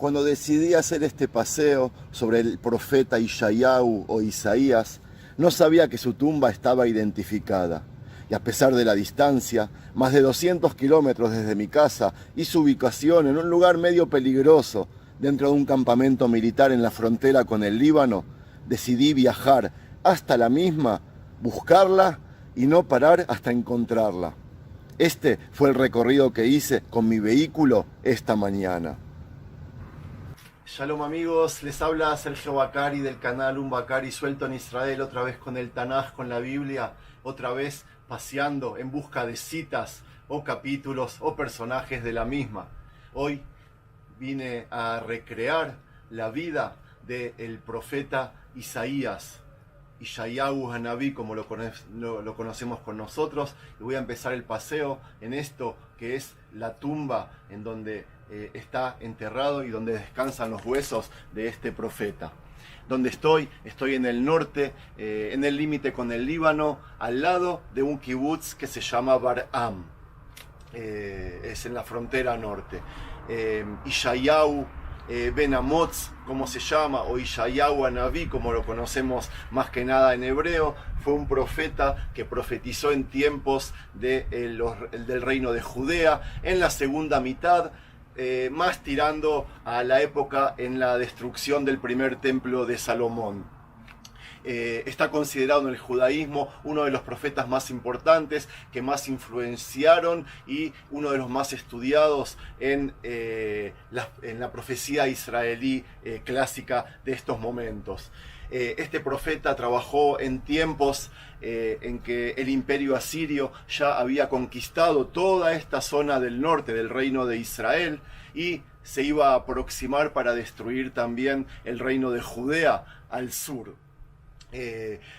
Cuando decidí hacer este paseo sobre el profeta Yeshayahu o Isaías, no sabía que su tumba estaba identificada. Y a pesar de la distancia, más de 200 kilómetros desde mi casa y su ubicación en un lugar medio peligroso, dentro de un campamento militar en la frontera con el Líbano, decidí viajar hasta la misma, buscarla y no parar hasta encontrarla. Este fue el recorrido que hice con mi vehículo esta mañana. Shalom amigos, les habla Sergio Bacari del canal Un Bacari Suelto en Israel, otra vez con el Tanaj, con la Biblia, otra vez paseando en busca de citas o capítulos o personajes de la misma. Hoy vine a recrear la vida del profeta Isaías, Yeshayahu Hanabí, como lo conocemos con nosotros, y voy a empezar el paseo en esto que es la tumba en donde está enterrado y donde descansan los huesos de este profeta. Donde estoy en el norte, en el límite con el Líbano, al lado de un kibutz que se llama Bar'am. Es en la frontera norte. Yeshayahu Ben Amotz, como se llama, o Yeshayahu Hanabí, como lo conocemos más que nada en hebreo, fue un profeta que profetizó en tiempos del reino de Judea, en la segunda mitad, más tirando a la época en la destrucción del primer templo de Salomón. Está considerado en el judaísmo uno de los profetas más importantes, que más influenciaron y uno de los más estudiados en la profecía israelí clásica de estos momentos. Este profeta trabajó en tiempos en que el imperio asirio ya había conquistado toda esta zona del norte del reino de Israel y se iba a aproximar para destruir también el reino de Judea al sur.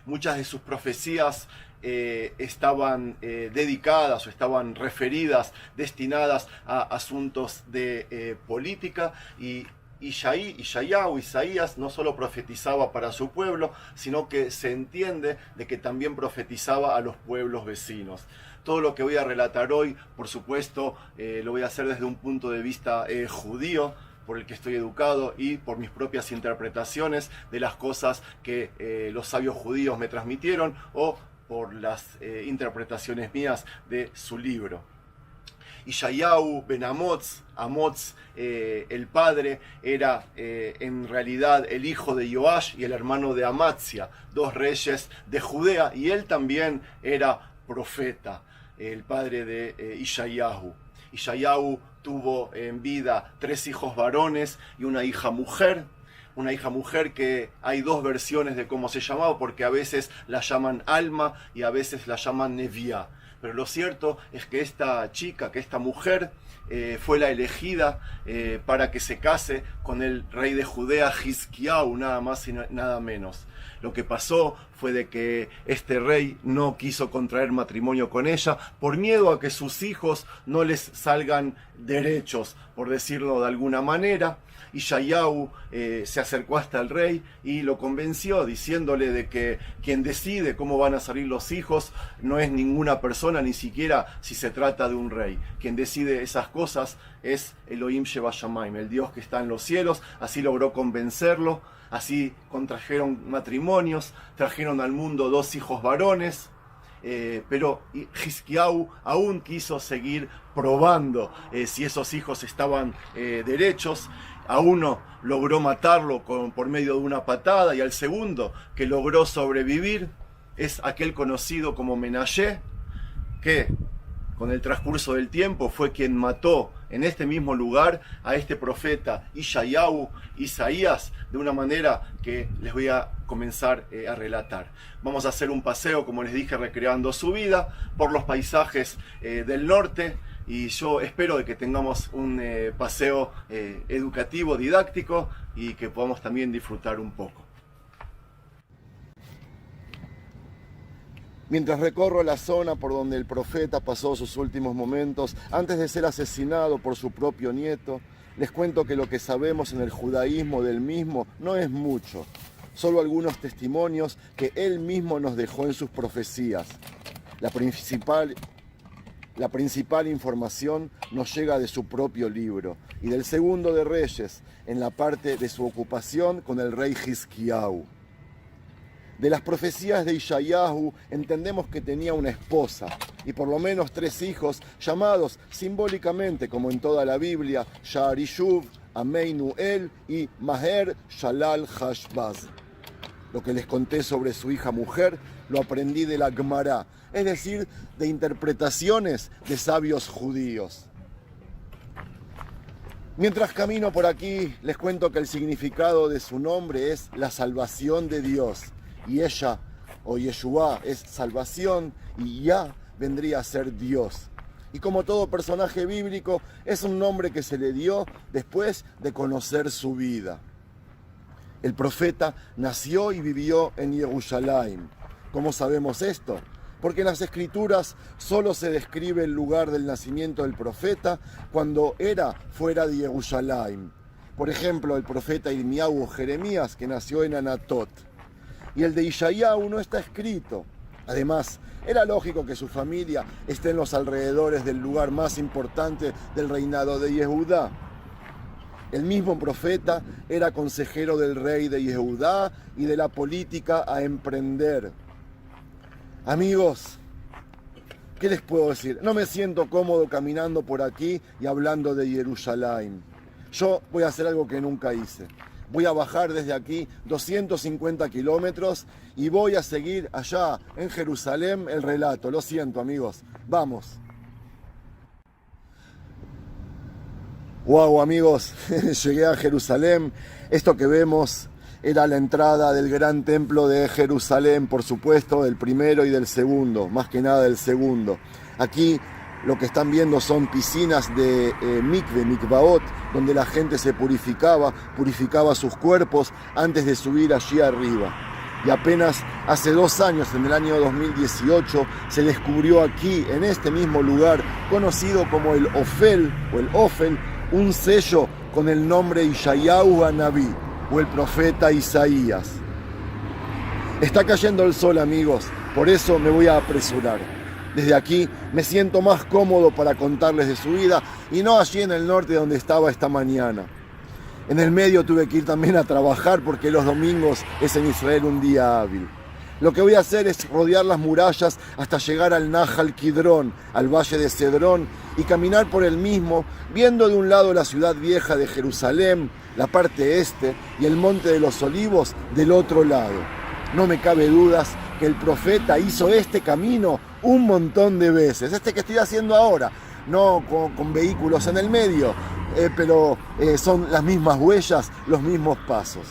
Muchas de sus profecías estaban dedicadas o estaban referidas, destinadas a asuntos de política, y Yeshayahu, Isaías, no solo profetizaba para su pueblo, sino que se entiende de que también profetizaba a los pueblos vecinos. Todo lo que voy a relatar hoy, por supuesto, lo voy a hacer desde un punto de vista judío, por el que estoy educado, y por mis propias interpretaciones de las cosas que los sabios judíos me transmitieron, o por las interpretaciones mías de su libro. Yeshayahu Ben Amotz, el padre, era en realidad el hijo de Joash y el hermano de Amatzia, dos reyes de Judea, y él también era profeta, el padre de Yeshayahu. Yeshayahu tuvo en vida 3 hijos varones y una hija mujer. Una hija mujer que hay dos versiones de cómo se llamaba, porque a veces la llaman Alma y a veces la llaman Neviá. Pero lo cierto es que esta chica, que esta mujer, fue la elegida para que se case con el rey de Judea, Hizkiyahu, nada más y nada menos. Lo que pasó fue de que este rey no quiso contraer matrimonio con ella por miedo a que sus hijos no les salgan derechos, por decirlo de alguna manera. Y Yeshayahu se acercó hasta el rey y lo convenció, diciéndole de que quien decide cómo van a salir los hijos no es ninguna persona, ni siquiera si se trata de un rey. Quien decide esas cosas es Elohim Shebashamayim, el Dios que está en los cielos. Así logró convencerlo, así contrajeron matrimonios, trajeron al mundo 2 hijos varones. Pero Hizkiyahu aún quiso seguir probando si esos hijos estaban derechos. A uno logró matarlo por medio de una patada, y al segundo, que logró sobrevivir, es aquel conocido como Menashe, que con el transcurso del tiempo fue quien mató en este mismo lugar a este profeta Yeshayahu, Isaías, de una manera que les voy a comenzar a relatar. Vamos a hacer un paseo, como les dije, recreando su vida por los paisajes del norte, y yo espero de que tengamos un paseo educativo, didáctico, y que podamos también disfrutar un poco. Mientras recorro la zona por donde el profeta pasó sus últimos momentos antes de ser asesinado por su propio nieto, les cuento que lo que sabemos en el judaísmo del mismo no es mucho, solo algunos testimonios que él mismo nos dejó en sus profecías. La principal la principal información nos llega de su propio libro y del segundo de Reyes, en la parte de su ocupación con el rey Hizkiyahu. De las profecías de Yeshayahu entendemos que tenía una esposa y por lo menos 3 hijos llamados simbólicamente, como en toda la Biblia, Sha'ar-Yishuv, Ameinuel y Maher Shalal Hashbaz. Lo que les conté sobre su hija mujer lo aprendí de la Gemara, es decir, de interpretaciones de sabios judíos. Mientras camino por aquí, les cuento que el significado de su nombre es la salvación de Dios. Y ella, o Yeshua, es salvación, y Ya vendría a ser Dios. Y como todo personaje bíblico, es un nombre que se le dio después de conocer su vida. El profeta nació y vivió en Jerusalén. ¿Cómo sabemos esto? Porque en las Escrituras solo se describe el lugar del nacimiento del profeta cuando era fuera de Jerusalén. Por ejemplo, el profeta Irmiyahu o Jeremías, que nació en Anatot. Y el de Yeshayahu no está escrito. Además, era lógico que su familia esté en los alrededores del lugar más importante del reinado de Yehudá. El mismo profeta era consejero del rey de Yehudá y de la política a emprender. Amigos, ¿qué les puedo decir? No me siento cómodo caminando por aquí y hablando de Jerusalén. Yo voy a hacer algo que nunca hice. Voy a bajar desde aquí 250 kilómetros y voy a seguir allá en Jerusalén el relato. Lo siento, amigos. Vamos. Wow, amigos, llegué a Jerusalén. Esto que vemos era la entrada del gran templo de Jerusalén, por supuesto, del primero y del segundo, más que nada del segundo. Aquí lo que están viendo son piscinas de mikvaot, donde la gente se purificaba sus cuerpos antes de subir allí arriba. Y apenas hace 2 años, en el año 2018, se descubrió aquí, en este mismo lugar, conocido como el Ofel, un sello con el nombre Yeshayahu Hanabí, o el profeta Isaías. Está cayendo el sol, amigos, por eso me voy a apresurar. Desde aquí me siento más cómodo para contarles de su vida y no allí en el norte donde estaba esta mañana. En el medio tuve que ir también a trabajar porque los domingos es en Israel un día hábil. Lo que voy a hacer es rodear las murallas hasta llegar al Nahal Kidrón, al valle de Cedrón, y caminar por el mismo, viendo de un lado la ciudad vieja de Jerusalén, la parte este, y el monte de los olivos del otro lado. No me cabe dudas que el profeta hizo este camino un montón de veces, este que estoy haciendo ahora, no con vehículos en el medio, pero son las mismas huellas, los mismos pasos.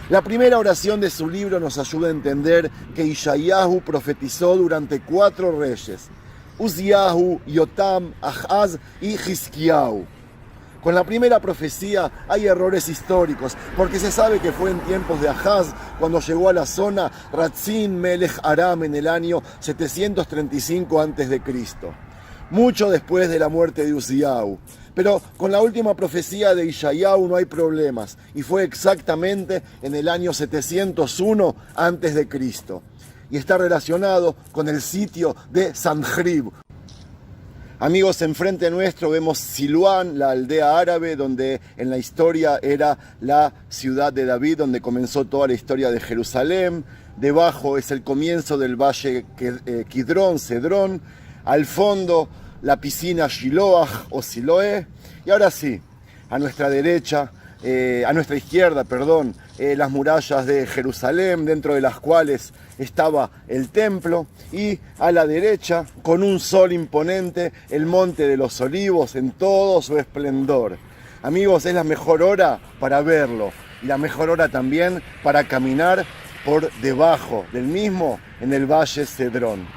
La primera oración de su libro nos ayuda a entender que Yeshayahu profetizó durante 4 reyes: Uziyahu, Yotam, Ahaz y Hizkiyahu. Con la primera profecía hay errores históricos, porque se sabe que fue en tiempos de Ahaz cuando llegó a la zona Ratzin Melech Aram en el año 735 a.C., mucho después de la muerte de Uziyahu. Pero con la última profecía de Yeshayahu no hay problemas, y fue exactamente en el año 701 a.C., y está relacionado con el sitio de Sanjrib. Amigos, enfrente nuestro vemos Siluán, la aldea árabe, donde en la historia era la ciudad de David, donde comenzó toda la historia de Jerusalén. Debajo es el comienzo del valle Kidrón, Cedrón. Al fondo, la piscina Shiloah o Siloé. Y ahora sí, a nuestra derecha, a nuestra izquierda, las murallas de Jerusalén, dentro de las cuales estaba el templo, y a la derecha, con un sol imponente, el monte de los olivos en todo su esplendor. Amigos, es la mejor hora para verlo, y la mejor hora también para caminar por debajo del mismo en el valle Cedrón.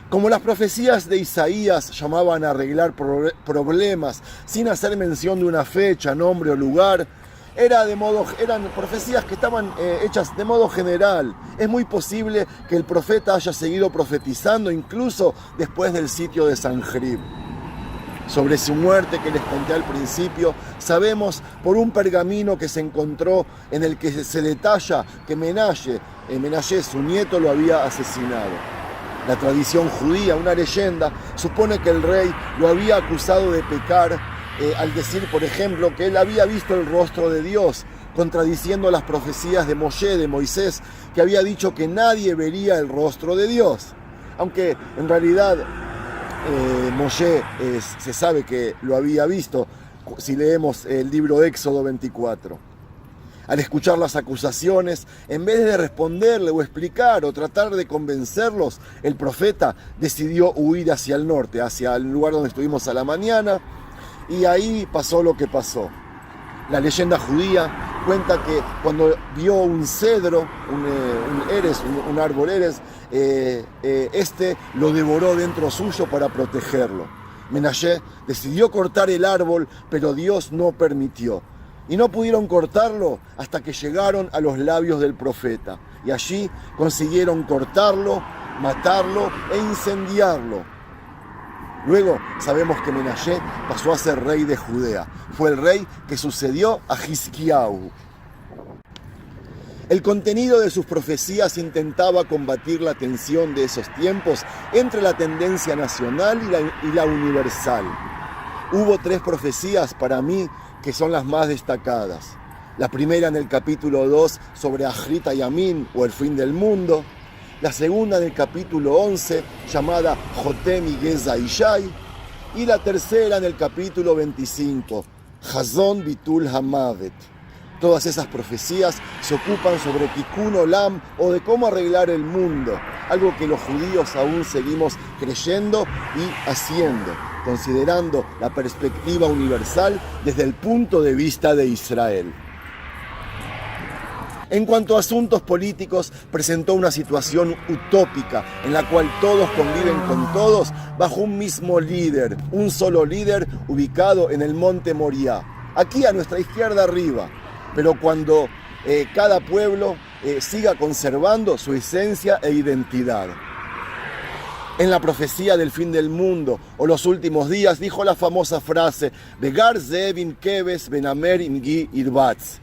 Como las profecías de Isaías llamaban a arreglar problemas sin hacer mención de una fecha, nombre o lugar, eran profecías que estaban hechas de modo general. Es muy posible que el profeta haya seguido profetizando incluso después del sitio de Sanjrib. Sobre su muerte, que les conté al principio, sabemos por un pergamino que se encontró en el que se detalla que Menashe, su nieto, lo había asesinado. La tradición judía, una leyenda, supone que el rey lo había acusado de pecar al decir, por ejemplo, que él había visto el rostro de Dios, contradiciendo las profecías de Moshe, de Moisés, que había dicho que nadie vería el rostro de Dios. Aunque en realidad Moshe se sabe que lo había visto si leemos el libro de Éxodo 24. Al escuchar las acusaciones, en vez de responderle o explicar o tratar de convencerlos, el profeta decidió huir hacia el norte, hacia el lugar donde estuvimos a la mañana, y ahí pasó lo que pasó. La leyenda judía cuenta que cuando vio un cedro, un árbol eres, este lo devoró dentro suyo para protegerlo. Menashe decidió cortar el árbol, pero Dios no permitió. Y no pudieron cortarlo hasta que llegaron a los labios del profeta. Y allí consiguieron cortarlo, matarlo e incendiarlo. Luego sabemos que Menashe pasó a ser rey de Judea. Fue el rey que sucedió a Hizkiyahu. El contenido de sus profecías intentaba combatir la tensión de esos tiempos entre la tendencia nacional y la universal. Hubo 3 profecías para mí que son las más destacadas. La primera en el capítulo 2 sobre Ajrit Yamin, o el fin del mundo. La segunda en el capítulo 11 llamada Jotem y Geza Ishai. Y la tercera en el capítulo 25, Hazon Bitul Hamavet. Todas esas profecías se ocupan sobre Tikkun Olam, o de cómo arreglar el mundo, algo que los judíos aún seguimos creyendo y haciendo, considerando la perspectiva universal desde el punto de vista de Israel. En cuanto a asuntos políticos, presentó una situación utópica en la cual todos conviven con todos bajo un mismo líder, un solo líder ubicado en el monte Moriah, aquí a nuestra izquierda arriba. Pero cuando cada pueblo siga conservando su esencia e identidad. En la profecía del fin del mundo o los últimos días dijo la famosa frase Begar Zevin Keves Benamer Imgi Irbatz.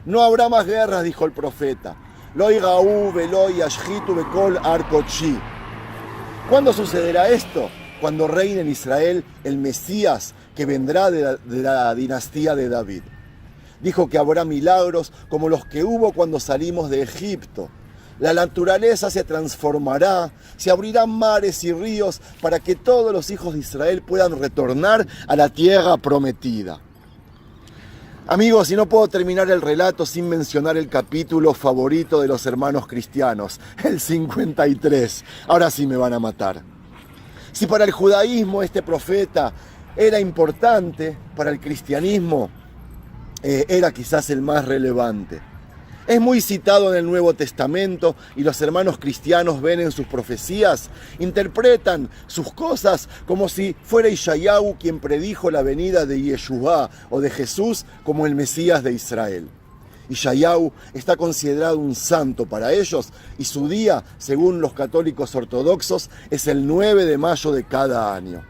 No habrá más guerras, dijo el profeta. Loi Gaú Veloi Ashhitu Bekol Arkochi. ¿Cuándo sucederá esto? Cuando reine en Israel el Mesías que vendrá de la dinastía de David. Dijo que habrá milagros como los que hubo cuando salimos de Egipto. La naturaleza se transformará, se abrirán mares y ríos para que todos los hijos de Israel puedan retornar a la tierra prometida. Amigos, y no puedo terminar el relato sin mencionar el capítulo favorito de los hermanos cristianos, el 53. Ahora sí me van a matar. Si para el judaísmo este profeta era importante, para el cristianismo era quizás el más relevante. Es muy citado en el Nuevo Testamento y los hermanos cristianos ven en sus profecías, interpretan sus cosas como si fuera Ishayahu quien predijo la venida de Yeshua o de Jesús como el Mesías de Israel. Ishayahu está considerado un santo para ellos y su día, según los católicos ortodoxos, es el 9 de mayo de cada año.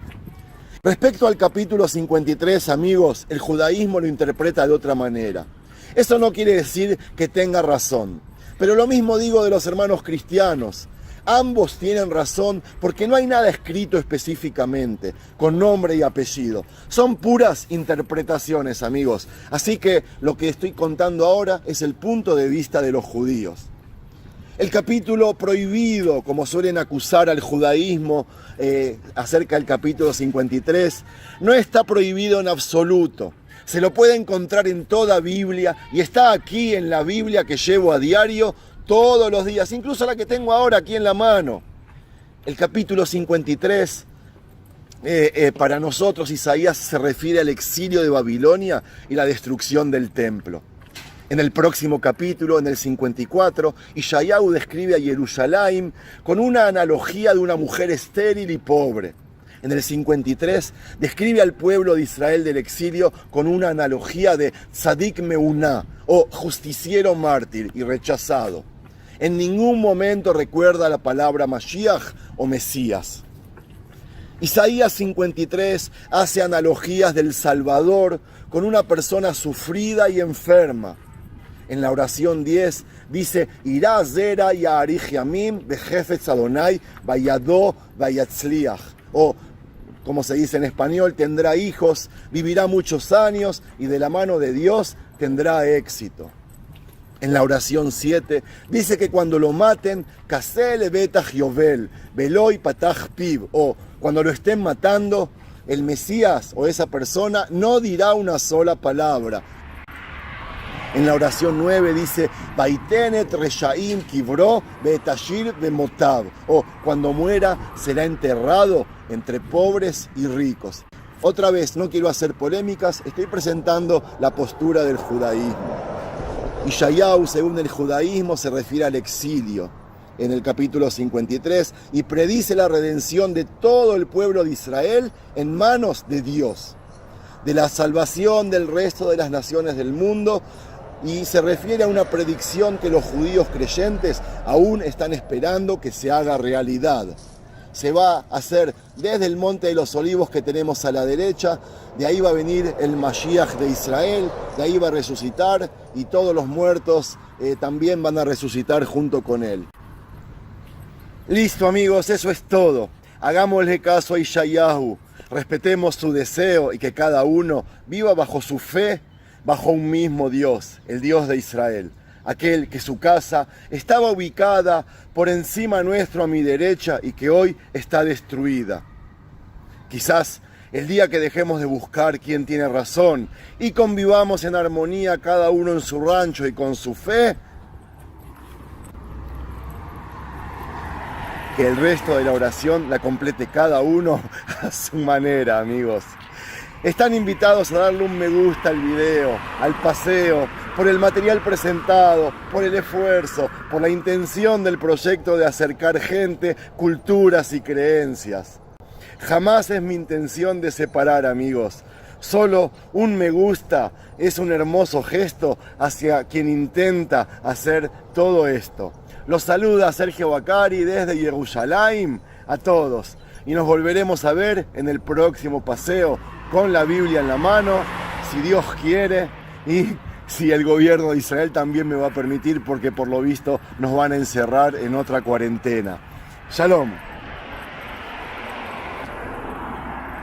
Respecto al capítulo 53, amigos, el judaísmo lo interpreta de otra manera. Eso no quiere decir que tenga razón, pero lo mismo digo de los hermanos cristianos. Ambos tienen razón porque no hay nada escrito específicamente, con nombre y apellido. Son puras interpretaciones, amigos. Así que lo que estoy contando ahora es el punto de vista de los judíos. El capítulo prohibido, como suelen acusar al judaísmo acerca del capítulo 53, no está prohibido en absoluto. Se lo puede encontrar en toda Biblia y está aquí en la Biblia que llevo a diario todos los días, incluso la que tengo ahora aquí en la mano. El capítulo 53, para nosotros, Isaías se refiere al exilio de Babilonia y la destrucción del templo. En el próximo capítulo, en el 54, Ishayahu describe a Jerusalén con una analogía de una mujer estéril y pobre. En el 53, describe al pueblo de Israel del exilio con una analogía de Tzadik Meuná, o justiciero mártir y rechazado. En ningún momento recuerda la palabra Mashiach o Mesías. Isaías 53 hace analogías del Salvador con una persona sufrida y enferma. En la oración 10 dice, Irá zera ya'arich yamim bejefetz Adonai vayadó vayatzliach. O, como se dice en español, tendrá hijos, vivirá muchos años y de la mano de Dios tendrá éxito. En la oración 7 dice que cuando lo maten, kasele betach yovel, veloy patach piv, o cuando lo estén matando, el Mesías o esa persona no dirá una sola palabra. En la oración 9 dice, Baitenet reshaim kibro betashir bemotav, o cuando muera será enterrado entre pobres y ricos. Otra vez, no quiero hacer polémicas, estoy presentando la postura del judaísmo. Yeshayahu, según el judaísmo, se refiere al exilio en el capítulo 53 y predice la redención de todo el pueblo de Israel en manos de Dios, de la salvación del resto de las naciones del mundo, y se refiere a una predicción que los judíos creyentes aún están esperando que se haga realidad. Se va a hacer desde el Monte de los Olivos que tenemos a la derecha, de ahí va a venir el Mashiach de Israel, de ahí va a resucitar y todos los muertos también van a resucitar junto con él. Listo amigos, eso es todo. Hagámosle caso a Yeshayahu, respetemos su deseo y que cada uno viva bajo su fe, bajo un mismo Dios, el Dios de Israel. Aquel que su casa estaba ubicada por encima nuestro a mi derecha y que hoy está destruida. Quizás el día que dejemos de buscar quién tiene razón y convivamos en armonía cada uno en su rancho y con su fe, que el resto de la oración la complete cada uno a su manera, amigos. Están invitados a darle un me gusta al video, al paseo, por el material presentado, por el esfuerzo, por la intención del proyecto de acercar gente, culturas y creencias. Jamás es mi intención de separar, amigos. Solo un me gusta es un hermoso gesto hacia quien intenta hacer todo esto. Los saluda Sergio Bacari desde Jerusalén a todos. Y nos volveremos a ver en el próximo paseo con la Biblia en la mano, si Dios quiere, y si el gobierno de Israel también me va a permitir, porque por lo visto nos van a encerrar en otra cuarentena. Shalom.